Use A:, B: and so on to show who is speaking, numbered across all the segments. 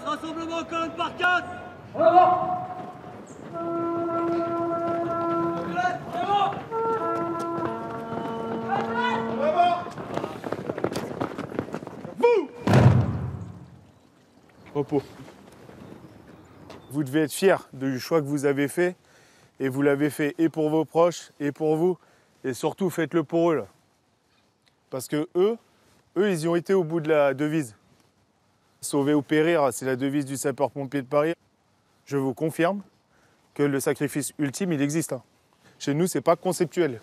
A: rassemblement colonne par 4.
B: En avant.
C: Repos. Vous devez être fiers du choix que vous avez fait. Et vous l'avez fait et pour vos proches, et pour vous. Et surtout, faites-le pour eux. Là. Parce que eux, ils y ont été au bout de la devise. Sauver ou périr, c'est la devise du sapeur-pompier de Paris. Je vous confirme que le sacrifice ultime, il existe. Hein. Chez nous, c'est pas conceptuel.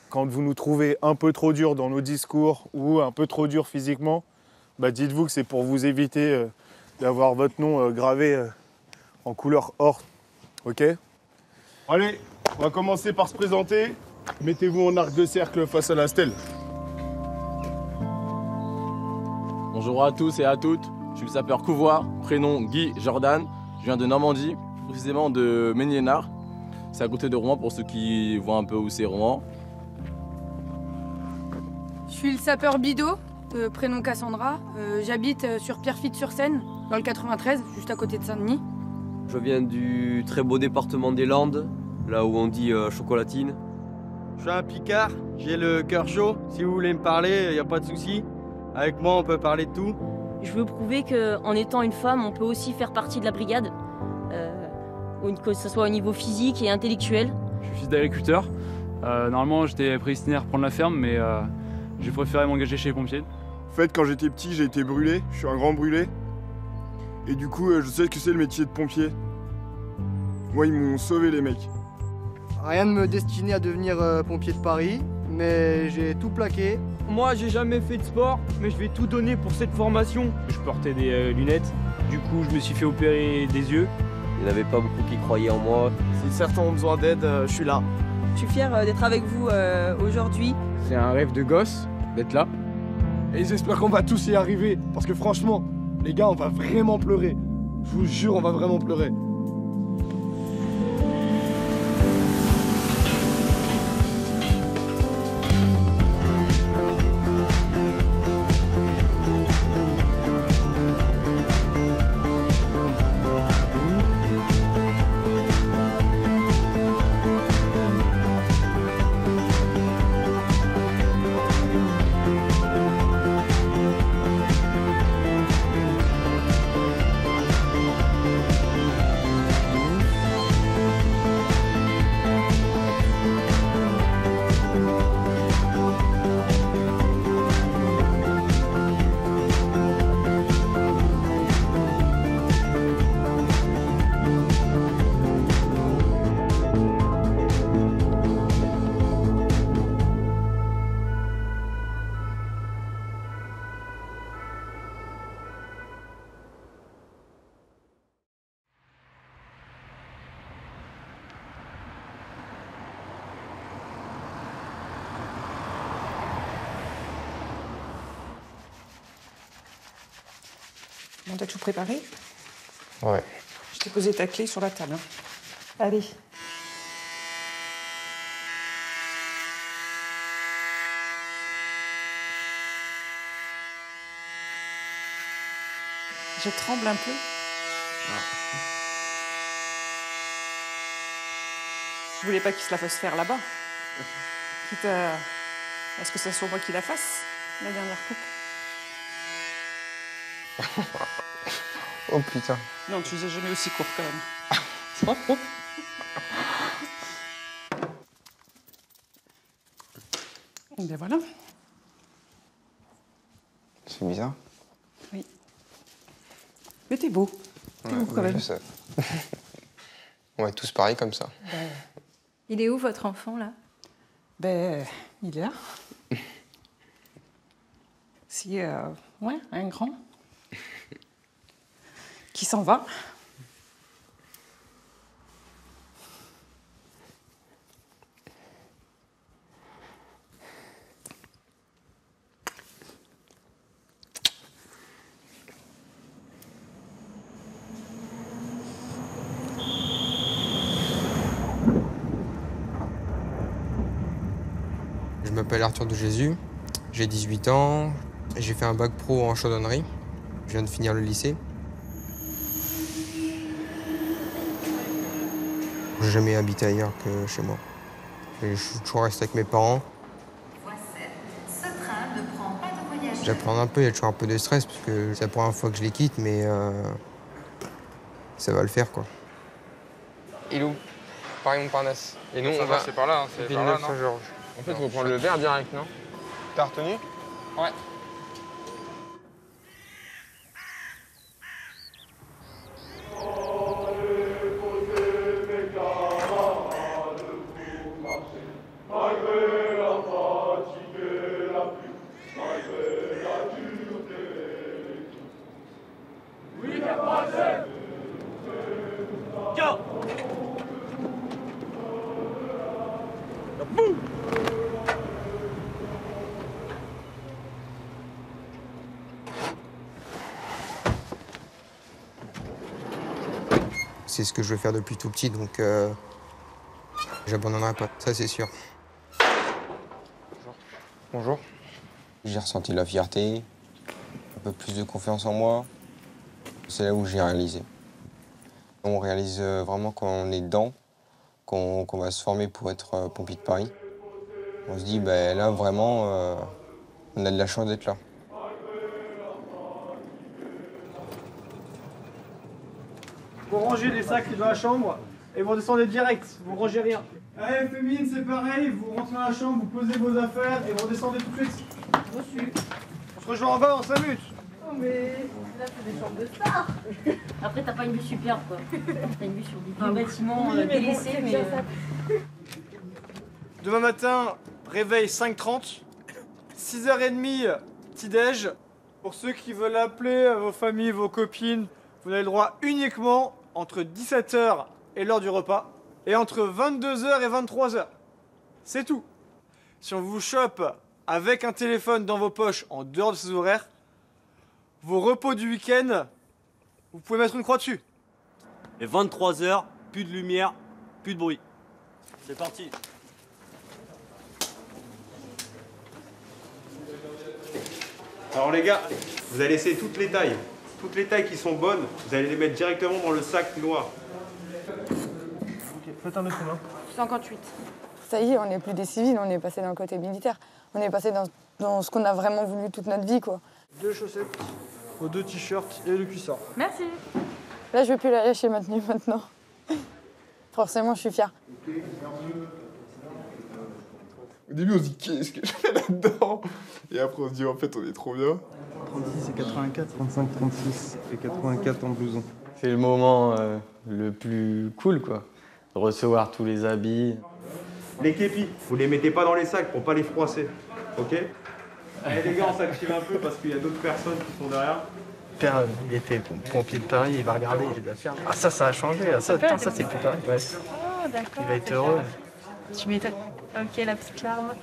C: Quand vous nous trouvez un peu trop dur dans nos discours ou un peu trop dur physiquement, bah dites-vous que c'est pour vous éviter d'avoir votre nom gravé en couleur or. Ok ? Allez, on va commencer par se présenter. Mettez-vous en arc de cercle face à la stèle.
D: Bonjour à tous et à toutes, je suis le sapeur Couvoir, prénom Guy Jordan, je viens de Normandie, précisément de Méniénard. C'est à côté de Rouen pour ceux qui voient un peu où c'est Rouen.
E: Je suis le sapeur Bidot, prénom Cassandra. J'habite sur Pierrefitte-sur-Seine, dans le 93, juste à côté de Saint-Denis.
F: Je viens du très beau département des Landes, là où on dit chocolatine.
G: Je suis un Picard, j'ai le cœur chaud. Si vous voulez me parler, il n'y a pas de souci. Avec moi, on peut parler de tout.
H: Je veux prouver qu'en étant une femme, on peut aussi faire partie de la brigade, que ce soit au niveau physique et intellectuel.
I: Je suis fils d'agriculteur. Normalement, j'étais prédestiné à reprendre la ferme, mais j'ai préféré m'engager chez les pompiers.
C: En fait, quand j'étais petit, j'ai été brûlé. Je suis un grand brûlé. Et du coup, je sais que c'est le métier de pompier. Moi, ils m'ont sauvé, les mecs.
J: Rien ne me destinait à devenir pompier de Paris, mais j'ai tout plaqué.
G: Moi, j'ai jamais fait de sport, mais je vais tout donner pour cette formation.
I: Je portais des lunettes, du coup, je me suis fait opérer des yeux.
F: Il n'y en avait pas beaucoup qui croyaient en moi.
G: Si certains ont besoin d'aide, je suis là.
K: Je suis fière d'être avec vous aujourd'hui.
L: C'est un rêve de gosse d'être là.
M: Et j'espère qu'on va tous y arriver, parce que franchement, les gars, on va vraiment pleurer. Je vous jure, on va vraiment pleurer.
K: Bon, t'as tout préparé?
L: Ouais.
K: Je t'ai posé ta clé sur la table. Allez. Je tremble un peu. Je voulais pas qu'il se la fasse faire là-bas. Quitte à ce que ça soit moi qui la fasse, la dernière coupe.
L: Oh putain.
K: Non, tu les as jamais aussi court quand même. Et bien voilà.
L: C'est bizarre.
K: Oui. Mais t'es beau. T'es beau quand même.
L: Je sais. On va être tous pareils comme ça.
N: Il est où votre enfant là?
K: Ben, il est là. Si, ouais, un grand. Qui s'en va.
L: Je m'appelle Arthur de Jésus, j'ai 18 ans, j'ai fait un bac pro en chaudronnerie, je viens de finir le lycée. J'ai jamais habité ailleurs que chez moi. Je suis toujours resté avec mes parents.
B: Ce train ne prend pas de voyageurs.
L: J'apprends un peu, il y a toujours un peu de stress parce que c'est la première fois que je les quitte, mais ça va le faire quoi. Il est où Paris-Montparnasse. Et nous, on va.
O: C'est par là, hein, c'est par là, non
L: Saint-Georges. En fait, il faut prendre le verre direct, non?
O: T'as retenu?
L: Ouais. C'est ce que je veux faire depuis tout petit, donc j'abandonnerai pas, ça c'est sûr. Bonjour. J'ai ressenti la fierté, un peu plus de confiance en moi. C'est là où j'ai réalisé. On réalise vraiment quand on est dedans, qu'on va se former pour être pompier de Paris. On se dit, ben là vraiment, on a de la chance d'être là.
P: Vous rangez les sacs dans la chambre et vous redescendez direct, vous rangez rien. Allez, féminine, c'est pareil, vous rentrez dans la chambre, vous posez vos affaires et vous redescendez tout de suite. Reçu. On se rejoint en bas en 5 minutes.
H: Oh mais là c'est des chambres de stars. Après t'as pas une vue superbe quoi. T'as une vue sur des bâtiments délaissés mais...
P: Demain matin, réveil 5h30, 6h30, petit-déj. Pour ceux qui veulent appeler vos familles, vos copines, vous avez le droit uniquement entre 17h et l'heure du repas, et entre 22h et 23h. C'est tout. Si on vous chope avec un téléphone dans vos poches en dehors de ces horaires, vos repos du week-end, vous pouvez mettre une croix dessus.
A: Et 23h, plus de lumière, plus de bruit. C'est parti.
Q: Alors les gars, vous allez laisser toutes les tailles. Toutes les tailles qui sont bonnes, vous allez les mettre directement dans le sac noir.
P: Ok, faites un autre main.
E: 58. Ça y est, on n'est plus des civils, on est passé dans le côté militaire. On est passé dans ce qu'on a vraiment voulu toute notre vie, quoi.
P: 2 chaussettes, vos 2 t-shirts et le cuissard.
E: Merci. Là, je vais plus la lâcher ma tenue maintenant. Forcément, je suis fière.
O: Au début, on se dit qu'est-ce que je fais là-dedans? Et après, on se dit en fait, on est trop bien.
R: 36 et 84, 35, 36 et 84 en blouson.
S: C'est le moment le plus cool, quoi. Recevoir tous les habits.
Q: Les képis, vous les mettez pas dans les sacs pour pas les froisser, ok? Allez les gars, on s'active un peu parce qu'il y a d'autres personnes qui sont derrière.
R: Père, il était pompier de Paris, il va regarder, il va faire. Ah ça a changé, ah, ça c'est plus pareil. Ouais.
N: Oh d'accord.
R: Il va être heureux.
N: Tu m'étonnes. Ok, la petite larme.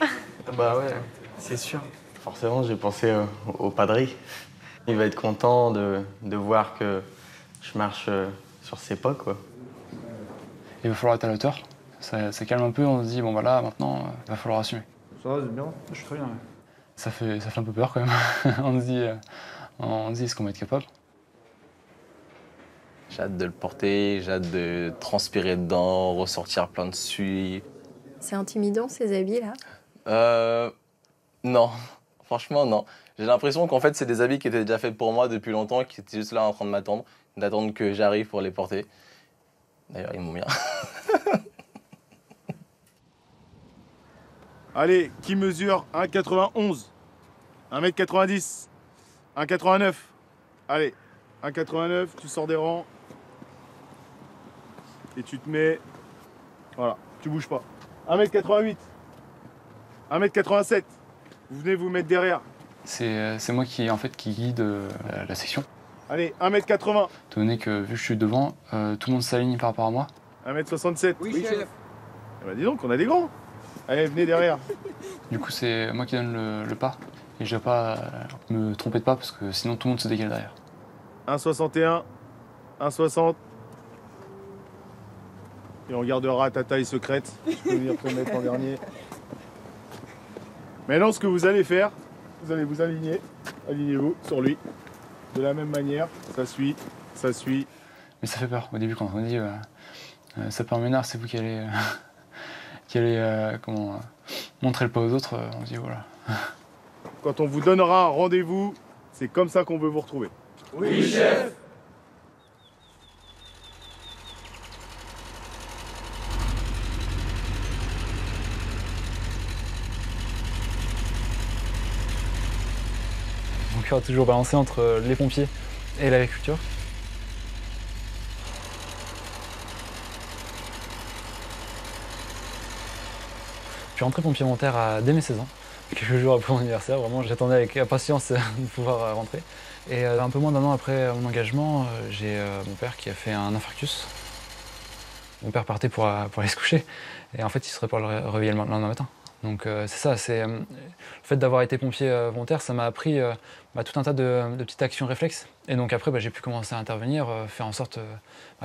R: Bah ouais, c'est sûr.
S: Forcément, j'ai pensé au padri. Il va être content de voir que je marche sur ses pas, quoi.
I: Il va falloir être à la hauteur. Ça calme un peu, on se dit, bon voilà, maintenant, il va falloir assumer.
P: Ça va, c'est bien?
I: Je suis très bien, ouais. Ça fait un peu peur quand même. on se dit, est-ce qu'on va être capable?
D: J'ai hâte de le porter, j'ai hâte de transpirer dedans, ressortir plein de suie.
N: C'est intimidant ces habits-là?
D: Non. Franchement, non. J'ai l'impression qu'en fait, c'est des habits qui étaient déjà faits pour moi depuis longtemps, qui étaient juste là en train de m'attendre, d'attendre que j'arrive pour les porter. D'ailleurs, ils m'ont bien.
C: Allez, qui mesure 1,91, 1m90, 1,89. Allez, 1,89, tu sors des rangs. Et tu te mets... Voilà, tu bouges pas. 1m88, 1m87. Vous venez vous mettre derrière.
I: C'est moi qui guide la section.
C: Allez, 1m80.
I: Étant donné que vu que je suis devant, tout le monde s'aligne par rapport à moi.
C: 1m67.
P: Oui, chef.
C: Eh ben dis donc, on a des grands. Allez, venez derrière.
I: Du coup, c'est moi qui donne le pas. Et je vais pas me tromper de pas parce que sinon tout le monde se décale derrière.
C: 1,61, 1,60. Et on gardera ta taille secrète. Je peux venir te mettre en dernier. Maintenant, ce que vous allez faire, vous allez vous aligner. Alignez-vous sur lui. De la même manière, ça suit, ça suit.
I: Mais ça fait peur. Au début, quand on dit Sapeur Ménard, c'est vous qui allez, montrer le pas aux autres. On se dit voilà.
C: Quand on vous donnera un rendez-vous, c'est comme ça qu'on veut vous retrouver.
M: Oui, chef.
T: Mon cœur a toujours balancé entre les pompiers et l'agriculture. Je suis rentré pompier volontaire dès mes 16 ans, quelques jours après mon anniversaire. Vraiment, j'attendais avec impatience de pouvoir rentrer. Et un peu moins d'1 an après mon engagement, j'ai mon père qui a fait un infarctus. Mon père partait pour aller se coucher et en fait il serait pas le réveiller le lendemain matin. Donc c'est ça, le fait d'avoir été pompier volontaire, ça m'a appris tout un tas de petites actions réflexes. Et donc après j'ai pu commencer à intervenir, faire en sorte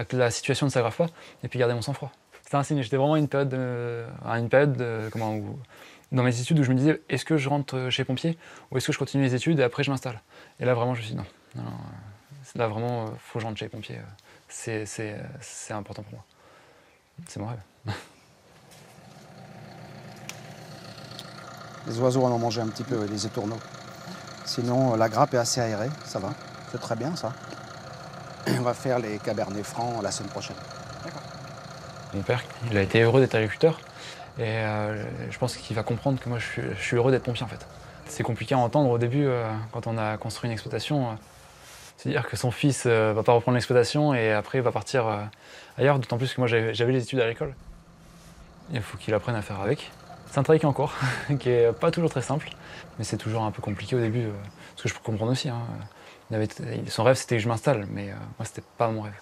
T: que la situation ne s'aggrave pas et puis garder mon sang-froid. C'était un signe, j'étais vraiment à une période dans mes études où je me disais est-ce que je rentre chez pompier ou est-ce que je continue les études et après je m'installe. Et là vraiment je me suis dit non, là vraiment faut que je rentre chez pompier, c'est important pour moi. C'est mon rêve.
U: Les oiseaux en ont mangé un petit peu, les étourneaux. Sinon, la grappe est assez aérée, ça va. C'est très bien, ça. On va faire les cabernets francs la semaine prochaine.
T: D'accord. Mon père, il a été heureux d'être agriculteur. Et je pense qu'il va comprendre que moi, je suis heureux d'être pompier, en fait. C'est compliqué à entendre au début, quand on a construit une exploitation. C'est-à-dire que son fils va pas reprendre l'exploitation et après, il va partir ailleurs. D'autant plus que moi, j'avais les études agricoles. Il faut qu'il apprenne à faire avec. C'est un travail qui est en cours, qui est pas toujours très simple, mais c'est toujours un peu compliqué au début, parce que je peux comprendre aussi. Hein. Son rêve, c'était que je m'installe, mais moi, c'était pas mon rêve.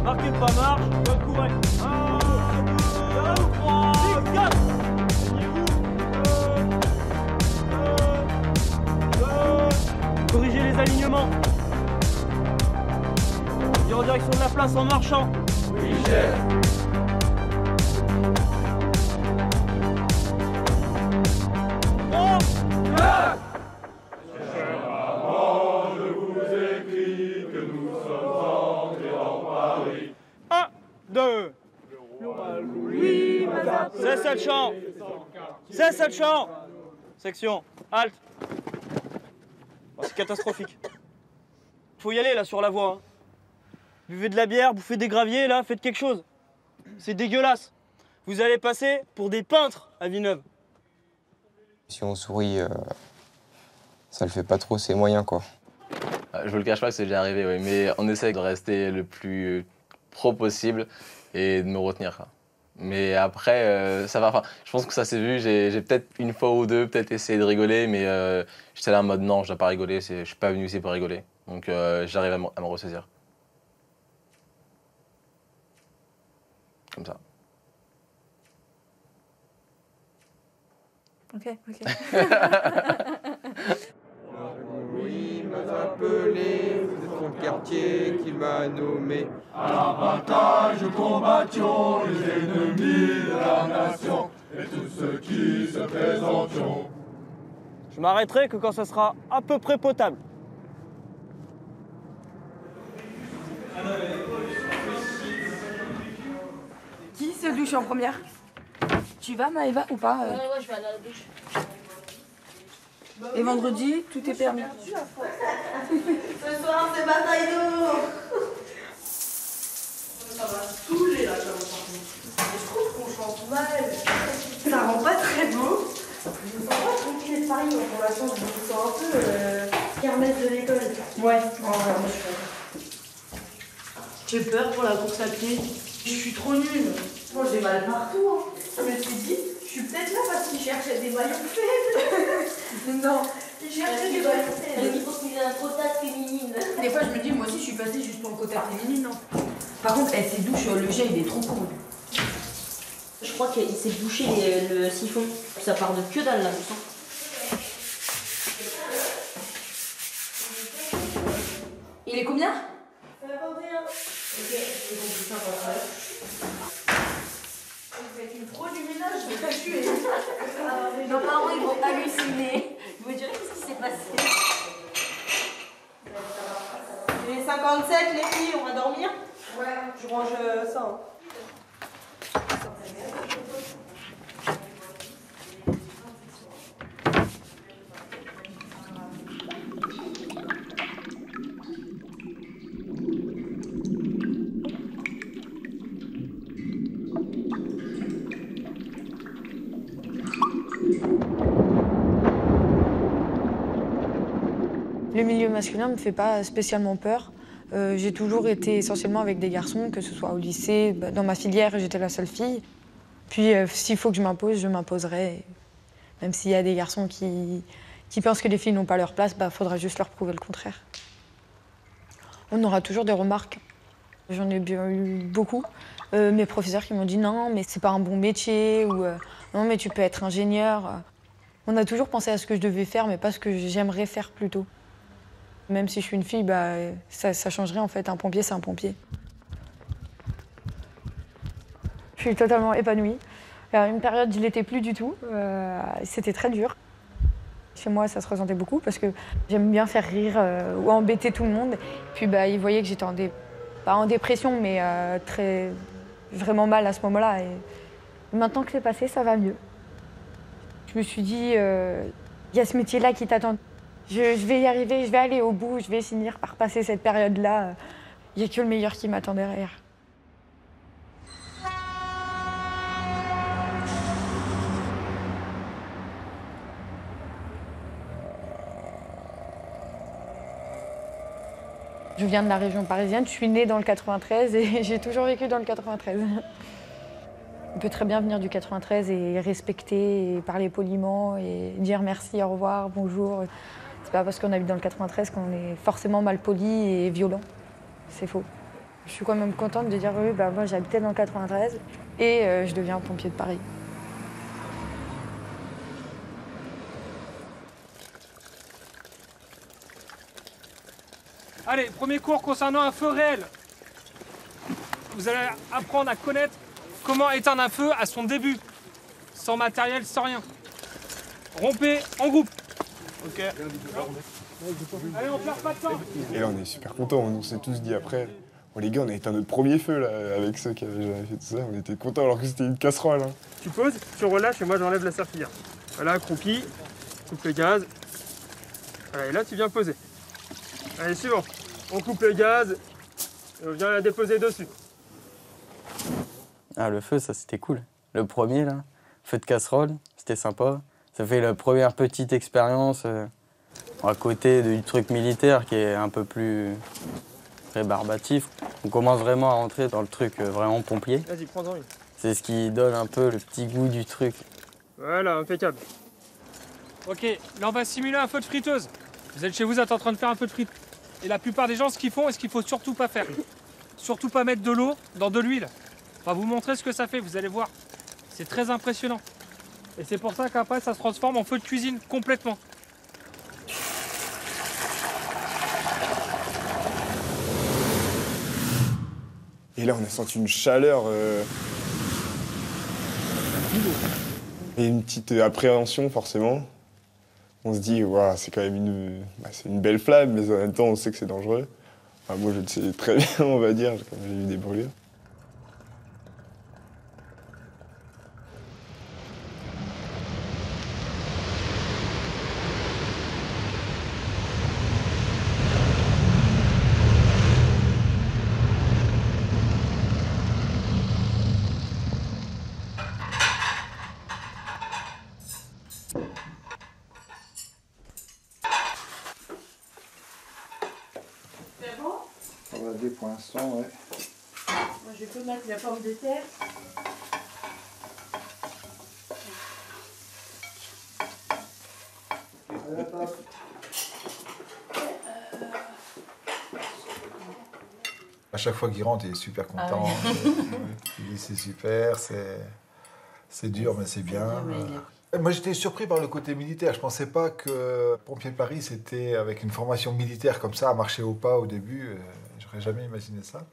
A: Marquez pas marche, bonne couvrez. 1, 2, 3, 4. Corrigez les alignements. Et en direction de la place en marchant. Oui, chef. Cesse le chant. Cesse le chant. Section, halte. Oh, c'est catastrophique. Faut y aller là sur la voie. Hein. Buvez de la bière, bouffez des graviers là, faites quelque chose. C'est dégueulasse. Vous allez passer pour des peintres à Villeneuve.
L: Si on sourit, ça le fait pas trop, c'est moyen quoi.
D: Je vous le cache pas que c'est déjà arrivé, oui, mais on essaie de rester le plus pro possible et de me retenir. Quoi. Mais après, ça va. Enfin, je pense que ça s'est vu. J'ai peut-être une fois ou deux peut-être essayé de rigoler, mais j'étais là en mode non, je dois pas rigoler. Je suis pas venu ici pour rigoler. Donc j'arrive à me ressaisir. Comme ça.
N: Ok.
L: Oui, il m'a appelé, vous êtes son quartier qui m'a nommé.
M: À la bataille, combattions les ennemis de la nation et tous ceux qui se présenteront.
A: Je m'arrêterai que quand ça sera à peu près potable.
E: Qui se douche en première? Tu vas, Maëva, ou pas
H: Ouais, je vais aller à la douche.
E: Et vendredi, tout est permis.
B: Ce soir, c'est bataille d'eau. Ça va saouler là, je trouve qu'on chante mal. Ça rend pas très beau. Je me sens pas tranquille de Paris, pour l'instant, je me sens un peu kermesse de l'école. Ouais, moi je suis J'ai peur pour la course à pied. Je suis trop nulle. Moi j'ai mal partout. Hein. Je me suis dit, je suis peut-être là parce qu'il cherchait des maillons faibles. Non, il cherchait des maillons faibles.
H: Il faut qu'il ait un quota féminine.
E: Des fois je me dis, moi aussi je suis passée juste pour le quota féminine. Non.
H: Par contre, ces douches, le jet il est trop court. Je crois qu'il s'est bouché le siphon. Ça part de que dalle là, je sens. Il est combien?
B: 51. Ok, j'ai compris 59. Vous êtes une pro du ménage, je vais pas tuer.
H: Nos parents ils vont halluciner. Ils vont dire qu'est-ce qui s'est passé.
B: J'ai 57 les filles, on va dormir? Ouais, je range ça. Hein.
J: Le milieu masculin me fait pas spécialement peur. J'ai toujours été essentiellement avec des garçons, que ce soit au lycée, dans ma filière, j'étais la seule fille. Puis s'il faut que je m'impose, je m'imposerai. Même s'il y a des garçons qui pensent que les filles n'ont pas leur place, faudra juste leur prouver le contraire. On aura toujours des remarques. J'en ai bien eu beaucoup. Mes professeurs qui m'ont dit non, mais c'est pas un bon métier, ou non, mais tu peux être ingénieur. On a toujours pensé à ce que je devais faire, mais pas ce que j'aimerais faire plutôt. Même si je suis une fille, ça changerait en fait. Un pompier, c'est un pompier. Je suis totalement épanouie. Une période, je ne l'étais plus du tout. C'était très dur. Chez moi, ça se ressentait beaucoup parce que j'aime bien faire rire ou embêter tout le monde. Puis ils voyaient que j'étais pas en dépression, mais vraiment mal à ce moment-là. Et maintenant que c'est passé, ça va mieux. Je me suis dit, il y a ce métier-là qui t'attend. Je vais y arriver, je vais aller au bout, je vais finir par passer cette période-là. Il n'y a que le meilleur qui m'attend derrière. Je viens de la région parisienne, je suis née dans le 93 et j'ai toujours vécu dans le 93. On peut très bien venir du 93 et respecter, et parler poliment, et dire merci, au revoir, bonjour. C'est pas parce qu'on habite dans le 93 qu'on est forcément mal poli et violent. C'est faux. Je suis quand même contente de dire oui, moi j'habitais dans le 93 et je deviens pompier de Paris.
V: Allez, premier cours concernant un feu réel. Vous allez apprendre à connaître comment éteindre un feu à son début, sans matériel, sans rien. Rompez en groupe. Ok. Allez, on perd pas de temps.
O: Et là, on est super contents. On s'est tous dit après, oh, les gars, on a éteint notre premier feu là, avec ceux qui avaient jamais fait tout ça. On était contents alors que c'était une casserole. Hein.
V: Tu poses, tu relâches et moi j'enlève la serpillière. Voilà, accroupi, coupe le gaz. Voilà, et là tu viens poser. Allez, suivant. On coupe le gaz et on vient la déposer dessus.
S: Ah, le feu, ça c'était cool. Le premier, là, feu de casserole, c'était sympa. Ça fait la première petite expérience à côté du truc militaire qui est un peu plus rébarbatif. On commence vraiment à rentrer dans le truc vraiment pompier.
V: Vas-y, prends-en une.
S: C'est ce qui donne un peu le petit goût du truc.
V: Voilà, impeccable. Ok, là on va simuler un feu de friteuse. Vous êtes chez vous, vous êtes en train de faire un feu de frites. Et la plupart des gens, ce qu'ils font et ce qu'il faut surtout pas faire. Surtout pas mettre de l'eau dans de l'huile. On va vous montrer ce que ça fait, vous allez voir. C'est très impressionnant. Et c'est pour ça qu'après, ça se transforme en feu de cuisine complètement.
O: Et là, on a senti une chaleur et une petite appréhension, forcément. On se dit, wow, c'est quand même c'est une belle flamme, mais en même temps, on sait que c'est dangereux. Enfin, moi, je le sais très bien, on va dire, comme j'ai eu des brûlures.
U: Des poinçons, ouais.
B: Moi, je peux mettre la pomme de terre.
F: À chaque fois qu'il rentre, il est super content.
G: Ah oui.
F: Il dit c'est super, c'est dur, mais c'est bien. Moi, j'étais surpris par le côté militaire. Je pensais pas que Pompiers de Paris, c'était avec une formation militaire comme ça, à marcher au pas au début. J'aurais jamais imaginé ça.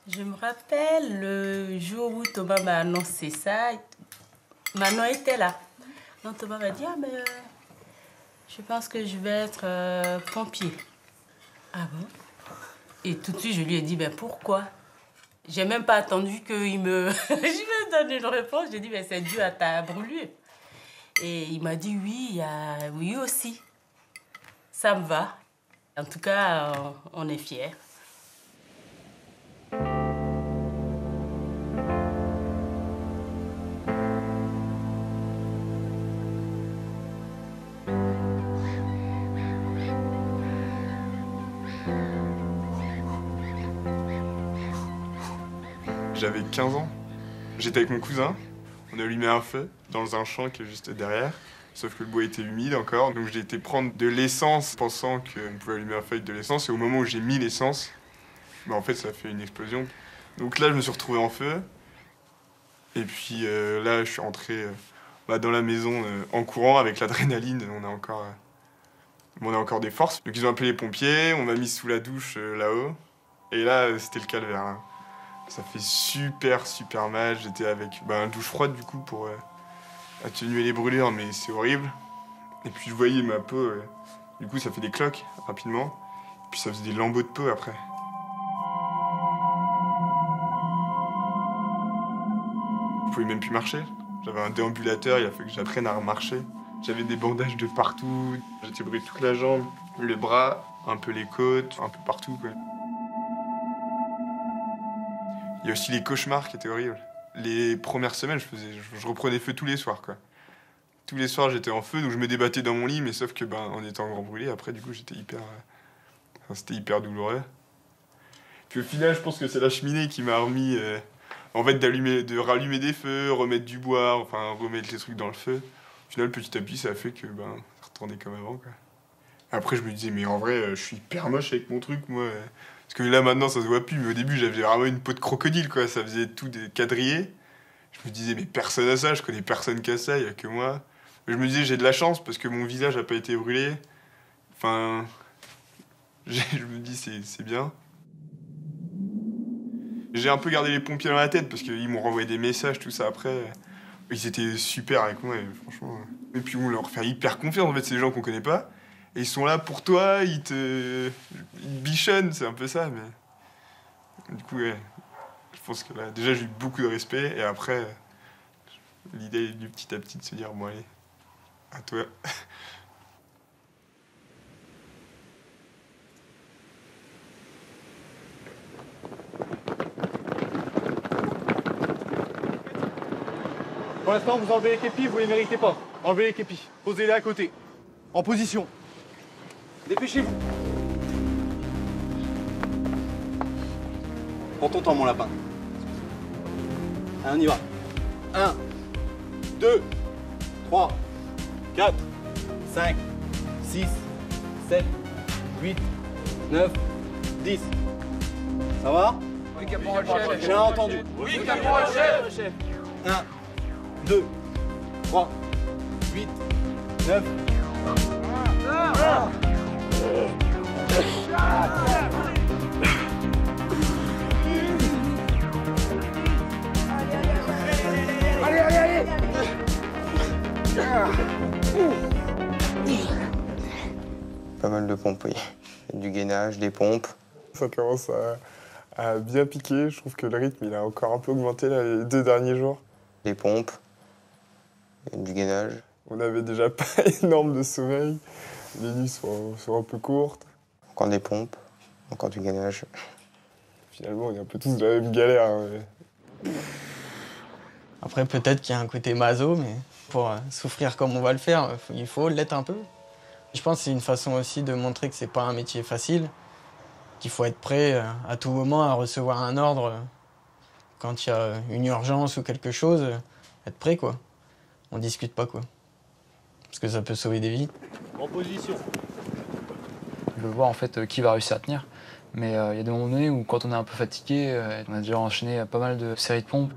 G: Je me rappelle le jour où Thomas m'a annoncé ça. Manon était là. Donc Thomas m'a dit, ah mais je pense que je vais être pompier. Ah bon? Et tout de suite, je lui ai dit, ben pourquoi? J'ai même pas attendu qu'il me... je me donne une réponse. J'ai dit, ben c'est dû à ta brûlure. Et il m'a dit, oui, oui aussi. Ça me va. En tout cas, on est fiers.
O: J'avais 15 ans. J'étais avec mon cousin. On a allumé un feu dans un champ qui est juste derrière. Sauf que le bois était humide encore. Donc j'ai été prendre de l'essence pensant qu'on pouvait allumer un feu avec de l'essence. Et au moment où j'ai mis l'essence, bah en fait ça a fait une explosion. Donc là je me suis retrouvé en feu. Et puis là je suis rentré dans la maison en courant avec l'adrénaline. On a encore des forces. Donc ils ont appelé les pompiers, on m'a mis sous la douche là-haut. Et là c'était le calvaire. Hein. Ça fait super mal. J'étais avec une douche froide du coup pour atténuer les brûlures, mais c'est horrible. Et puis je voyais ma peau, du coup ça fait des cloques rapidement. Et puis ça faisait des lambeaux de peau après. Je pouvais même plus marcher. J'avais un déambulateur, il a fallu que j'apprenne à remarcher. J'avais des bandages de partout. J'étais brûlé toute la jambe, le bras, un peu les côtes, un peu partout quoi. Il y a aussi les cauchemars qui étaient horribles. Les premières semaines, je reprenais feu tous les soirs, quoi. Tous les soirs, j'étais en feu, donc je me débattais dans mon lit, mais sauf que, en étant grand brûlé, après, du coup, j'étais c'était hyper douloureux. Puis au final, je pense que c'est la cheminée qui m'a remis, en fait, de rallumer des feux, remettre du bois, enfin, remettre les trucs dans le feu. Au final, petit à petit, ça a fait que, ça retournait comme avant, quoi. Après, je me disais, mais en vrai, je suis hyper moche avec mon truc, moi. Parce que là, maintenant, ça se voit plus, mais au début, j'avais vraiment une peau de crocodile, quoi. Ça faisait tout des quadrillés. Je me disais, mais personne n'a ça, je connais personne qui a ça, il n'y a que moi. Mais je me disais, j'ai de la chance parce que mon visage n'a pas été brûlé. Enfin, je me dis, c'est bien. J'ai un peu gardé les pompiers dans la tête parce qu'ils m'ont renvoyé des messages, tout ça après. Ils étaient super avec moi, et franchement. Et puis, on leur fait hyper confiance, en fait, c'est des gens qu'on connaît pas. Et ils sont là pour toi, ils te bichonnent, c'est un peu ça, mais... Du coup, ouais, je pense que là, déjà, j'ai eu beaucoup de respect, et après, l'idée est venue petit à petit de se dire, bon, allez, à toi.
W: Pour l'instant, vous enlevez les képis, vous les méritez pas. Enlevez les képis, posez-les à côté. En position. Dépêchez-vous. Prends ton temps, mon lapin. Allez, on y va. 1, 2, 3, 4, 5, 6, 7, 8, 9, 10. Ça va?
V: Oui, caporal chef.
W: J'ai entendu.
V: Oui, caporal chef.
W: 1, 2, 3, 8, 9.
M: Allez.
L: Pas mal de pompes, oui. Du gainage, des pompes.
O: Ça commence à bien piquer. Je trouve que le rythme, il a encore un peu augmenté là, les 2 derniers jours.
L: Des pompes, du gainage.
O: On avait déjà pas énorme de sommeil. Les nuits sont un peu courtes.
L: Encore des pompes, encore du gainage.
O: Finalement, on est un peu tous de la même galère. Hein, mais...
S: Après, peut-être qu'il y a un côté maso, mais pour souffrir comme on va le faire, il faut l'être un peu. Je pense que c'est une façon aussi de montrer que c'est pas un métier facile, qu'il faut être prêt à tout moment à recevoir un ordre quand il y a une urgence ou quelque chose, être prêt, quoi. On discute pas, quoi. Parce que ça peut sauver des vies.
W: En position.
I: Je veux voir en fait qui va réussir à tenir. Mais il y a des moments donnés où quand on est un peu fatigué, on a déjà enchaîné pas mal de séries de pompes.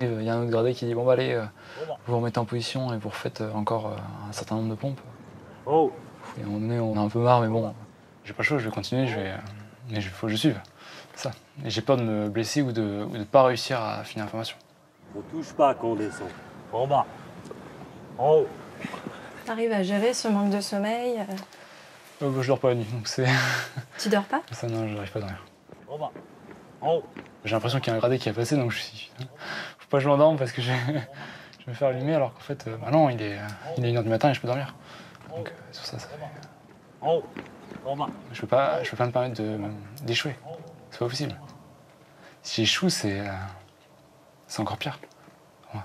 I: Il y a un autre gradé qui dit bon bah allez, vous vous remettez en position et vous refaites encore un certain nombre de pompes. Et à un moment donné on a un peu marre mais bon, j'ai pas le choix, je vais continuer, mais il faut que je suive. Ça. Et j'ai peur de me blesser ou de pas réussir à finir la formation.
K: On touche pas quand on descend. En bas. En haut.
N: T'arrives à gérer ce manque de sommeil
I: Je dors pas la nuit, donc c'est...
N: Tu dors pas?
I: Ça non, je n'arrive pas à dormir.
K: En bas. En haut.
I: J'ai l'impression qu'il y a un gradé qui a passé, donc faut pas que je m'endorme parce que je vais me faire allumer alors qu'en fait, bah non, il est 1h du matin et je peux dormir. Donc sur ça fait...
K: En haut. En bas.
I: Je peux pas me permettre d'échouer. C'est pas possible. Si j'échoue, c'est encore pire. Ouais.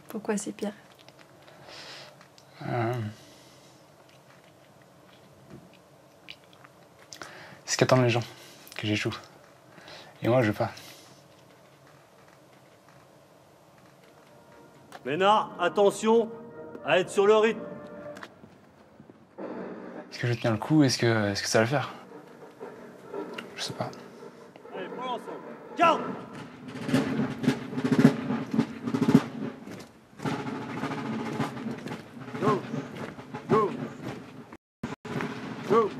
N: Pourquoi c'est pire?
I: C'est ce qu'attendent les gens, que j'échoue. Et moi, je veux pas.
K: Ménard, attention à être sur le rythme.
I: Est-ce que je tiens le coup? Est-ce que ça va le faire? Je sais pas.
K: Allez, pour l'ensemble. Garde. Go. Go. Go.